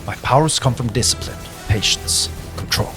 My powers come from discipline, patience, control.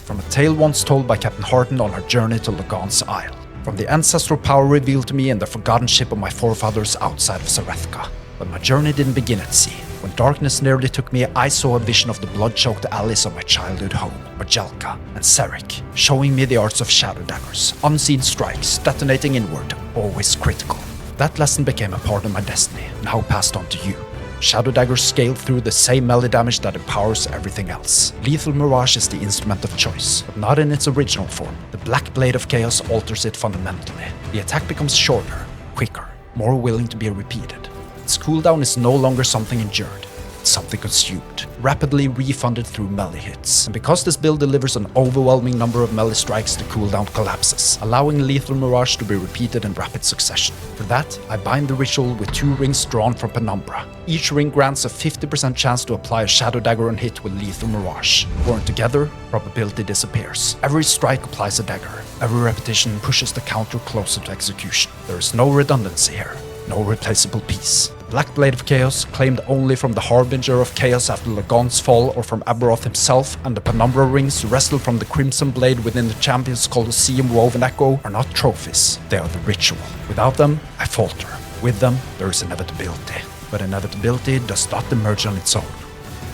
From a tale once told by Captain Harton on our journey to Lagan's Isle. From the ancestral power revealed to me in the forgotten ship of my forefathers outside of Sarethka. But my journey didn't begin at sea. When darkness nearly took me, I saw a vision of the blood-choked alleys of my childhood home, Majelka and Serik, showing me the arts of Shadow Daggers, unseen strikes, detonating inward, always critical. That lesson became a part of my destiny, now passed on to you. Shadow Daggers scale through the same melee damage that empowers everything else. Lethal Mirage is the instrument of choice, but not in its original form. The Black Blade of Chaos alters it fundamentally. The attack becomes shorter, quicker, more willing to be repeated. Its cooldown is no longer something endured, it's something consumed, rapidly refunded through melee hits. And because this build delivers an overwhelming number of melee strikes, the cooldown collapses, allowing Lethal Mirage to be repeated in rapid succession. For that, I bind the ritual with 2 rings drawn from Penumbra. Each ring grants a 50% chance to apply a Shadow Dagger on hit with Lethal Mirage. Worn together, probability disappears. Every strike applies a dagger. Every repetition pushes the counter closer to execution. There is no redundancy here. No replaceable piece. The Black Blade of Chaos, claimed only from the Harbinger of Chaos after Lagan's fall or from Aberoth himself, and the Penumbra rings wrestled from the Crimson Blade within the Champions Colosseum Woven Echo, are not trophies, they are the ritual. Without them, I falter. With them, there is inevitability. But inevitability does not emerge on its own.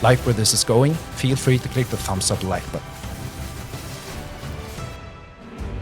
Like where this is going? Feel free to click the thumbs up like button.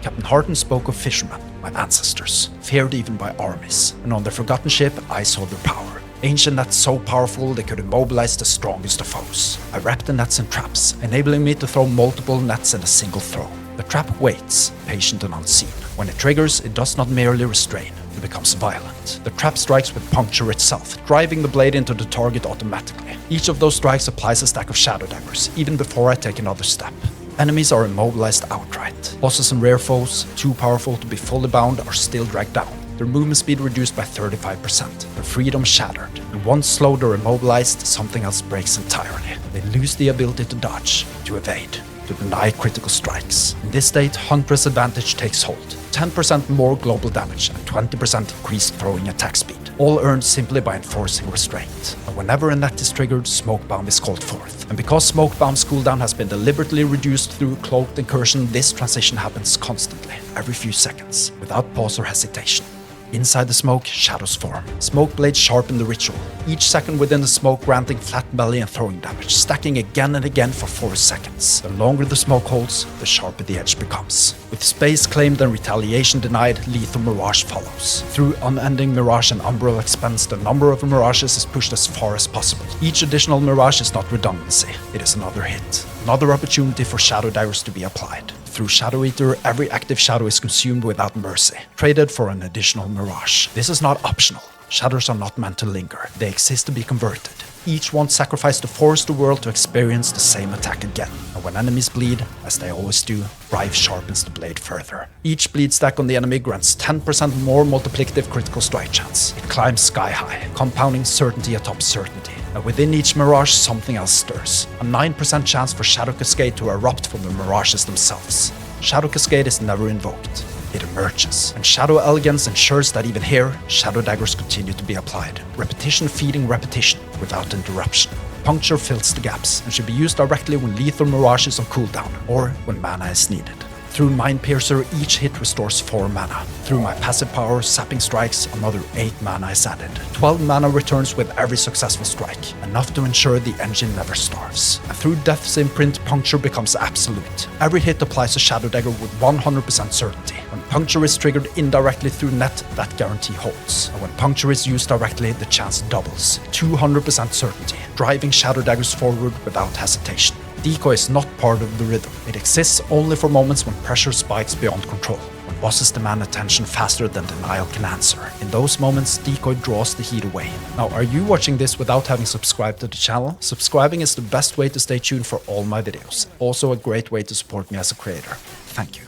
Captain Harton spoke of fishermen, my ancestors, feared even by armies, and on their forgotten ship I saw their power. Ancient nets so powerful they could immobilize the strongest of foes. I wrapped the nets in traps, enabling me to throw multiple nets in a single throw. The trap waits, patient and unseen. When it triggers, it does not merely restrain, it becomes violent. The trap strikes with puncture itself, driving the blade into the target automatically. Each of those strikes applies a stack of Shadow Daggers, even before I take another step. Enemies are immobilized outright. Bosses and rare foes, too powerful to be fully bound, are still dragged down. Their movement speed reduced by 35%, their freedom shattered. And once slowed or immobilized, something else breaks entirely. They lose the ability to dodge, to evade, to deny critical strikes. In this state, Huntress advantage takes hold. 10% more global damage and 20% increased throwing attack speed, all earned simply by enforcing restraint. And whenever a net is triggered, Smoke Bomb is called forth. And because Smoke Bomb's cooldown has been deliberately reduced through cloaked incursion, this transition happens constantly, every few seconds, without pause or hesitation. Inside the smoke, shadows form. Smoke blades sharpen the ritual, each second within the smoke granting flat belly and throwing damage, stacking again and again for 4 seconds. The longer the smoke holds, the sharper the edge becomes. With space claimed and retaliation denied, Lethal Mirage follows. Through unending Mirage and Umbral expense, the number of Mirages is pushed as far as possible. Each additional Mirage is not redundancy, it is another hit. Another opportunity for Shadow Daggers to be applied. Through Shadow Eater, every active shadow is consumed without mercy, traded for an additional Mirage. This is not optional. Shadows are not meant to linger, they exist to be converted. Each one sacrificed to force the world to experience the same attack again. And when enemies bleed, as they always do, Rive sharpens the blade further. Each bleed stack on the enemy grants 10% more multiplicative critical strike chance. It climbs sky high, compounding certainty atop certainty. And within each Mirage, something else stirs. A 9% chance for Shadow Cascade to erupt from the Mirages themselves. Shadow Cascade is never invoked. It emerges, and Shadow Elegance ensures that even here, Shadow Daggers continue to be applied. Repetition feeding repetition, without interruption. Puncture fills the gaps, and should be used directly when Lethal Mirage is on cooldown, or when mana is needed. Through Mind Piercer, each hit restores 4 mana. Through my passive power, Sapping Strikes, another 8 mana is added. 12 mana returns with every successful strike, enough to ensure the engine never starves. And through Death's Imprint, Puncture becomes absolute. Every hit applies a Shadow Dagger with 100% certainty. When Puncture is triggered indirectly through net, that guarantee holds. And when Puncture is used directly, the chance doubles. 200% certainty, driving Shadow Daggers forward without hesitation. Decoy is not part of the rhythm. It exists only for moments when pressure spikes beyond control, when bosses demand attention faster than denial can answer. In those moments, Decoy draws the heat away. Now, are you watching this without having subscribed to the channel? Subscribing is the best way to stay tuned for all my videos. Also a great way to support me as a creator. Thank you.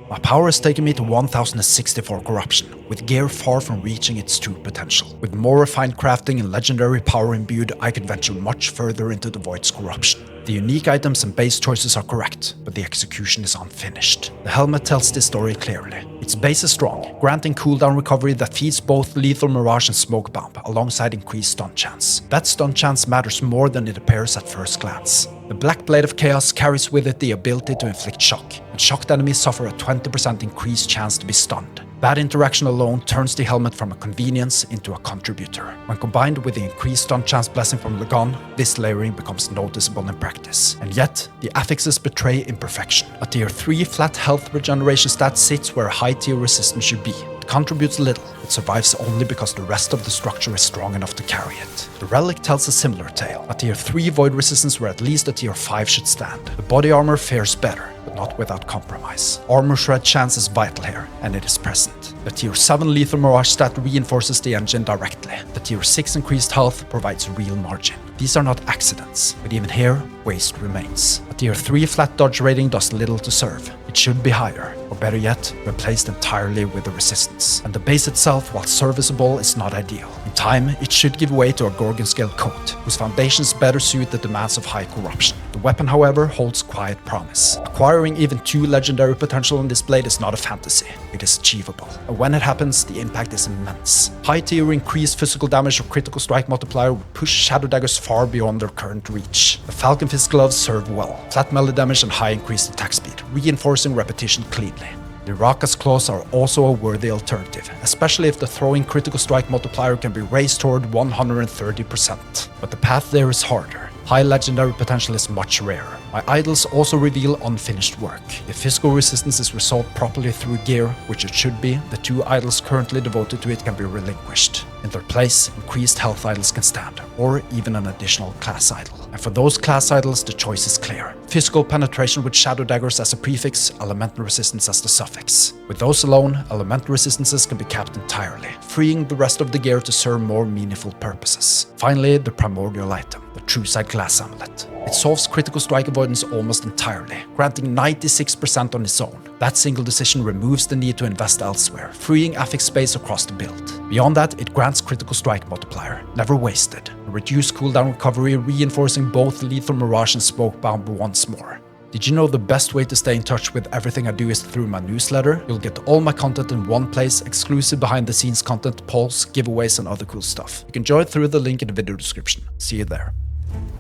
My power has taken me to 1064 corruption, with gear far from reaching its true potential. With more refined crafting and legendary power imbued, I could venture much further into the Void's corruption. The unique items and base choices are correct, but the execution is unfinished. The helmet tells this story clearly. Its base is strong, granting cooldown recovery that feeds both lethal Mirage and Smoke Bomb, alongside increased stun chance. That stun chance matters more than it appears at first glance. The Black Blade of Chaos carries with it the ability to inflict shock, and shocked enemies suffer a 20% increased chance to be stunned. That interaction alone turns the helmet from a convenience into a contributor. When combined with the increased stun chance blessing from Lagon, this layering becomes noticeable in practice. And yet, the affixes betray imperfection. A tier 3 flat health regeneration stat sits where a high tier resistance should be. It contributes little, it survives only because the rest of the structure is strong enough to carry it. The relic tells a similar tale. A tier 3 void resistance where at least a tier 5 should stand. The body armor fares better, but not without compromise. Armor shred chance is vital here, and it is present. The tier 7 lethal Mirage stat reinforces the engine directly. The tier 6 increased health provides real margin. These are not accidents, but even here, waste remains. A tier 3 flat dodge rating does little to serve. It should be higher, or better yet, replaced entirely with the resistance. And the base itself, while serviceable, is not ideal. In time, it should give way to a Gorgon scale coat, whose foundations better suit the demands of high corruption. The weapon, however, holds quiet promise. Acquiring even 2 legendary potential in this blade is not a fantasy, it is achievable. And when it happens, the impact is immense. High tier increased physical damage or critical strike multiplier would push Shadow Daggers far beyond their current reach. The Falcon Fist gloves serve well, flat melee damage and high increased attack speed, reinforcing repetition cleanly. The Raka's claws are also a worthy alternative, especially if the throwing critical strike multiplier can be raised toward 130%. But the path there is harder. High legendary potential is much rarer. My idols also reveal unfinished work. If physical resistance is resolved properly through gear, which it should be, the 2 idols currently devoted to it can be relinquished. In their place, increased health idols can stand, or even an additional class idol. And for those class idols, the choice is clear. Physical penetration with Shadow Daggers as a prefix, elemental resistance as the suffix. With those alone, elemental resistances can be capped entirely, freeing the rest of the gear to serve more meaningful purposes. Finally, the primordial item, the True Sight Glass Amulet. It solves critical strike avoidance almost entirely, granting 96% on its own. That single decision removes the need to invest elsewhere, freeing affix space across the build. Beyond that, it grants critical strike multiplier, never wasted, a reduced cooldown recovery, reinforcing both lethal Mirage and Smoke Bomb once more. Did you know the best way to stay in touch with everything I do is through my newsletter? You'll get all my content in one place, exclusive behind the scenes content, polls, giveaways and other cool stuff. You can join through the link in the video description. See you there.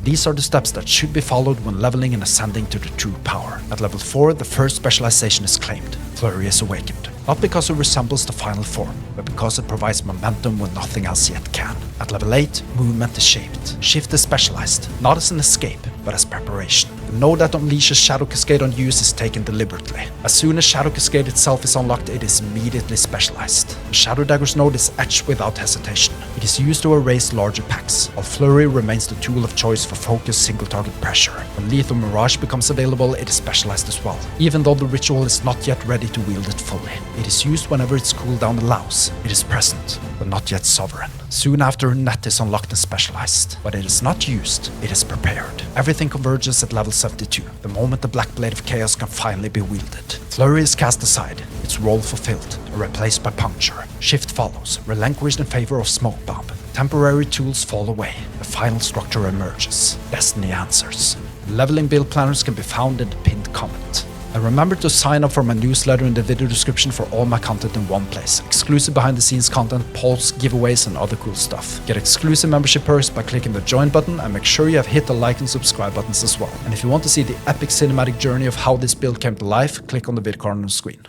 These are the steps that should be followed when leveling and ascending to the true power. At level 4, the first specialization is claimed. Flurry is awakened. Not because it resembles the final form, but because it provides momentum when nothing else yet can. At level 8, movement is shaped. Shift is specialized, not as an escape, but as preparation. The node that unleashes Shadow Cascade on use is taken deliberately. As soon as Shadow Cascade itself is unlocked, it is immediately specialized. The Shadow Daggers node is etched without hesitation. It is used to erase larger packs, while Flurry remains the tool of choice for focused single-target pressure. When Lethal Mirage becomes available, it is specialized as well, even though the ritual is not yet ready to wield it fully. It is used whenever its cooldown allows. It is present, but not yet sovereign. Soon after, Net is unlocked and specialized. But it is not used, it is prepared. Everything converges at level 72, the moment the Black Blade of Chaos can finally be wielded. Flurry is cast aside, its role fulfilled, and replaced by Puncture. Shift follows, relinquished in favor of Smoke Bomb. Temporary tools fall away, the final structure emerges. Destiny answers. Leveling build planners can be found in the pinned comment. And remember to sign up for my newsletter in the video description for all my content in one place. Exclusive behind the scenes content, polls, giveaways and other cool stuff. Get exclusive membership perks by clicking the join button and make sure you have hit the like and subscribe buttons as well. And if you want to see the epic cinematic journey of how this build came to life, click on the vid card on the screen.